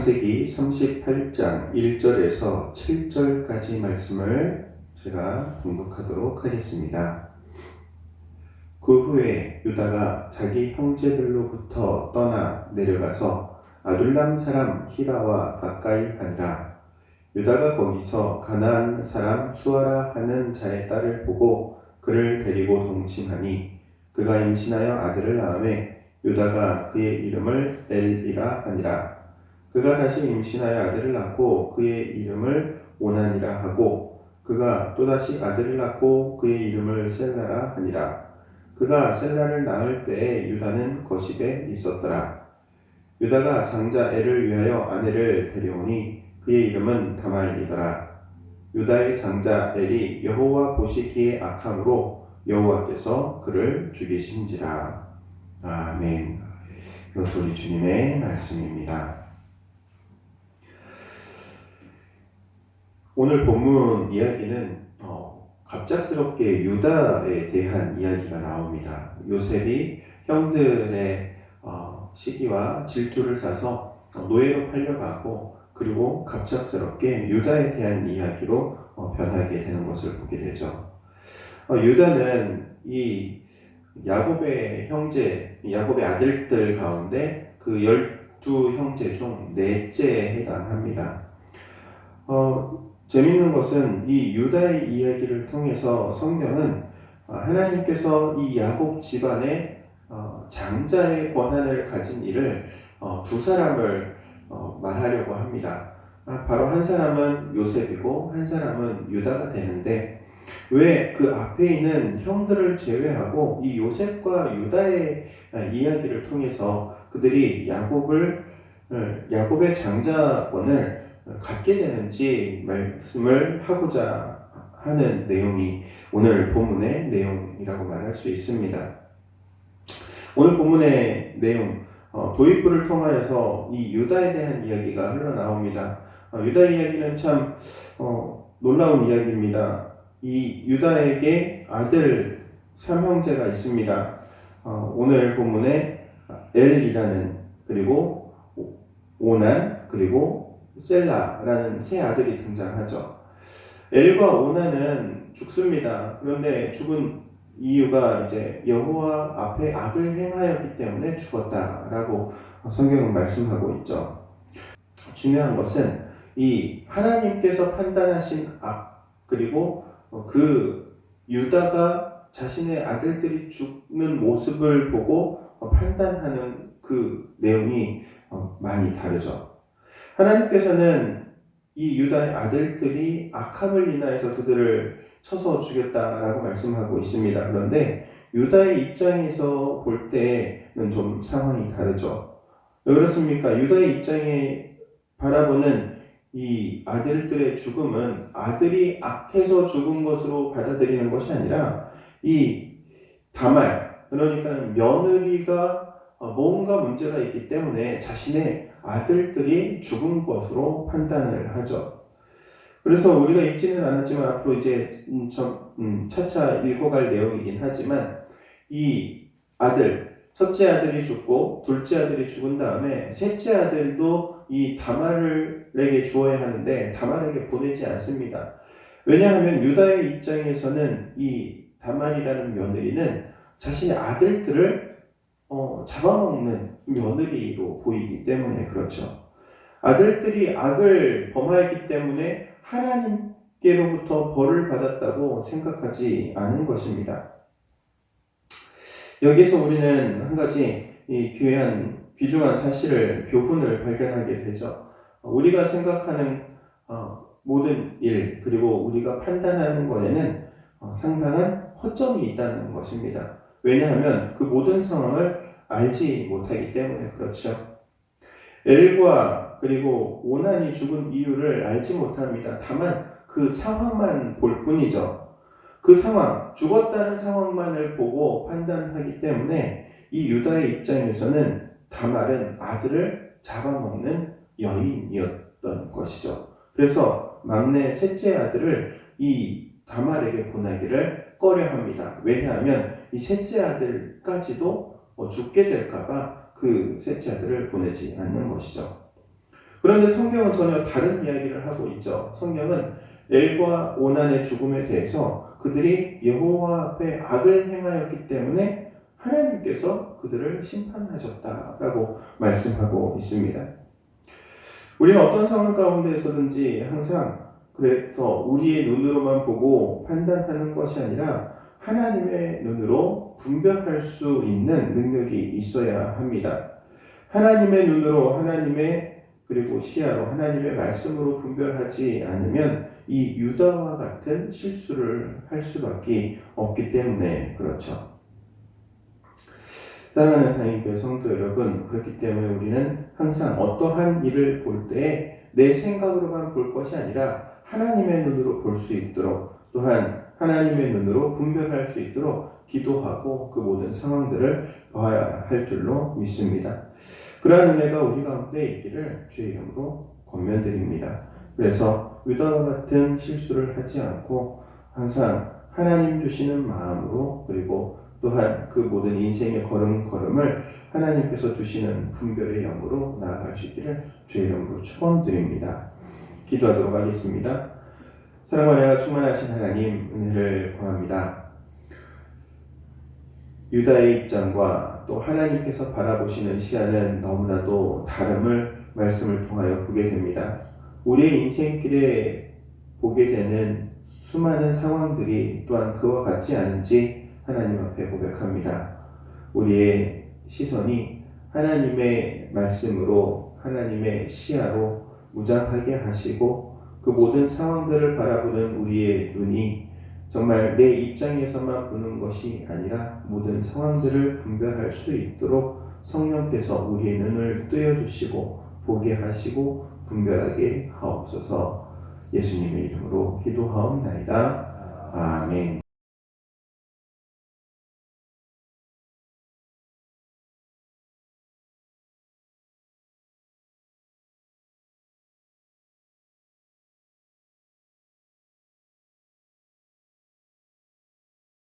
창세기 38장 1절에서 7절까지 말씀을 제가 봉독하도록 하겠습니다. 그 후에 유다가 자기 형제들로부터 떠나 내려가서 아둘람 사람 히라와 가까이 하니라. 유다가 거기서 가나안 사람 수아라 하는 자의 딸을 보고 그를 데리고 동침하니 그가 임신하여 아들을 낳으매 유다가 그의 이름을 엘이라 하니라. 그가 다시 임신하여 아들을 낳고 그의 이름을 오난이라 하고 그가 또다시 아들을 낳고 그의 이름을 셀라라 하니라. 그가 셀라를 낳을 때에 유다는 거십에 있었더라. 유다가 장자 엘을 위하여 아내를 데려오니 그의 이름은 다말이더라. 유다의 장자 엘이 여호와 보시기에 악함으로 여호와께서 그를 죽이신지라. 아멘. 이것이 우리 주님의 말씀입니다. 오늘 본문 이야기는 갑작스럽게 유다에 대한 이야기가 나옵니다. 요셉이 형들의 시기와 질투를 사서 노예로 팔려가고 그리고 갑작스럽게 유다에 대한 이야기로 변하게 되는 것을 보게 되죠. 유다는 이 야곱의 야곱의 아들들 가운데 그 12형제 중 넷째에 해당합니다. 재밌는 것은 이 유다의 이야기를 통해서 성경은 하나님께서 이 야곱 집안의 장자의 권한을 가진 이를 두 사람을 말하려고 합니다. 바로 한 사람은 요셉이고 한 사람은 유다가 되는데 왜 그 앞에 있는 형들을 제외하고 이 요셉과 유다의 이야기를 통해서 그들이 야곱의 장자권을 갖게 되는지 말씀을 하고자 하는 내용이 오늘 본문의 내용이라고 말할 수 있습니다. 오늘 본문의 내용 도입부를 통하여서 이 유다에 대한 이야기가 흘러나옵니다. 유다 이야기는 참 놀라운 이야기입니다. 이 유다에게 아들 3형제가 있습니다. 오늘 본문에 엘이라는 그리고 오난 그리고 셀라라는 세 아들이 등장하죠. 엘과 오난은 죽습니다. 그런데 죽은 이유가 이제 여호와 앞에 악을 행하였기 때문에 죽었다라고 성경은 말씀하고 있죠. 중요한 것은 이 하나님께서 판단하신 악 그리고 그 유다가 자신의 아들들이 죽는 모습을 보고 판단하는 그 내용이 많이 다르죠. 하나님께서는 이 유다의 아들들이 악함을 인하여서 그들을 쳐서 죽였다라고 말씀하고 있습니다. 그런데 유다의 입장에서 볼 때는 좀 상황이 다르죠. 왜 그렇습니까? 유다의 입장에 바라보는 이 아들들의 죽음은 아들이 악해서 죽은 것으로 받아들이는 것이 아니라 이 다말, 그러니까 며느리가 뭔가 문제가 있기 때문에 자신의 아들들이 죽은 것으로 판단을 하죠. 그래서 우리가 읽지는 않았지만 앞으로 이제 차차 읽어갈 내용이긴 하지만 이 아들, 첫째 아들이 죽고 둘째 아들이 죽은 다음에 셋째 아들도 이 다말에게 주어야 하는데 다말에게 보내지 않습니다. 왜냐하면 유다의 입장에서는 이 다말이라는 며느리는 자신의 아들들을 잡아먹는 며느리로 보이기 때문에 그렇죠. 아들들이 악을 범하였기 때문에 하나님께로부터 벌을 받았다고 생각하지 않은 것입니다. 여기서 우리는 한 가지 이 귀중한 사실을, 교훈을 발견하게 되죠. 우리가 생각하는 모든 일, 그리고 우리가 판단하는 것에는 상당한 허점이 있다는 것입니다. 왜냐하면 그 모든 상황을 알지 못하기 때문에 그렇죠. 엘과 그리고 오난이 죽은 이유를 알지 못합니다. 다만 그 상황만 볼 뿐이죠. 그 상황, 죽었다는 상황만을 보고 판단하기 때문에 이 유다의 입장에서는 다말은 아들을 잡아먹는 여인이었던 것이죠. 그래서 막내 셋째 아들을 이 다말에게 보내기를 꺼려합니다. 왜냐하면 이 셋째 아들까지도 죽게 될까봐 그 셋째 아들을 보내지 않는 것이죠. 그런데 성경은 전혀 다른 이야기를 하고 있죠. 성경은 엘과 오난의 죽음에 대해서 그들이 여호와 앞에 악을 행하였기 때문에 하나님께서 그들을 심판하셨다라고 말씀하고 있습니다. 우리는 어떤 상황 가운데서든지 항상 그래서 우리의 눈으로만 보고 판단하는 것이 아니라 하나님의 눈으로 분별할 수 있는 능력이 있어야 합니다. 하나님의 눈으로 하나님의 그리고 시야로 하나님의 말씀으로 분별하지 않으면 이 유다와 같은 실수를 할 수밖에 없기 때문에 그렇죠. 사랑하는 다인교회 성도 여러분, 그렇기 때문에 우리는 항상 어떠한 일을 볼 때에 내 생각으로만 볼 것이 아니라 하나님의 눈으로 볼 수 있도록, 또한 하나님의 눈으로 분별할 수 있도록 기도하고 그 모든 상황들을 봐야 할 줄로 믿습니다. 그러한 은혜가 우리 가운데 있기를 주의 이름으로 권면드립니다. 그래서 유다와 같은 실수를 하지 않고 항상 하나님 주시는 마음으로, 그리고 또한 그 모든 인생의 걸음걸음을 하나님께서 주시는 분별의 영으로 나아갈 수 있기를 주의 이름으로 축원드립니다. 기도하도록 하겠습니다. 사랑과 은혜가 충만하신 하나님, 은혜를 구합니다. 유다의 입장과 또 하나님께서 바라보시는 시야는 너무나도 다름을 말씀을 통하여 보게 됩니다. 우리의 인생길에 보게 되는 수많은 상황들이 또한 그와 같지 않은지 하나님 앞에 고백합니다. 우리의 시선이 하나님의 말씀으로, 하나님의 시야로 무장하게 하시고 그 모든 상황들을 바라보는 우리의 눈이 정말 내 입장에서만 보는 것이 아니라 모든 상황들을 분별할 수 있도록 성령께서 우리의 눈을 뜨여주시고 보게 하시고 분별하게 하옵소서. 예수님의 이름으로 기도하옵나이다. 아멘.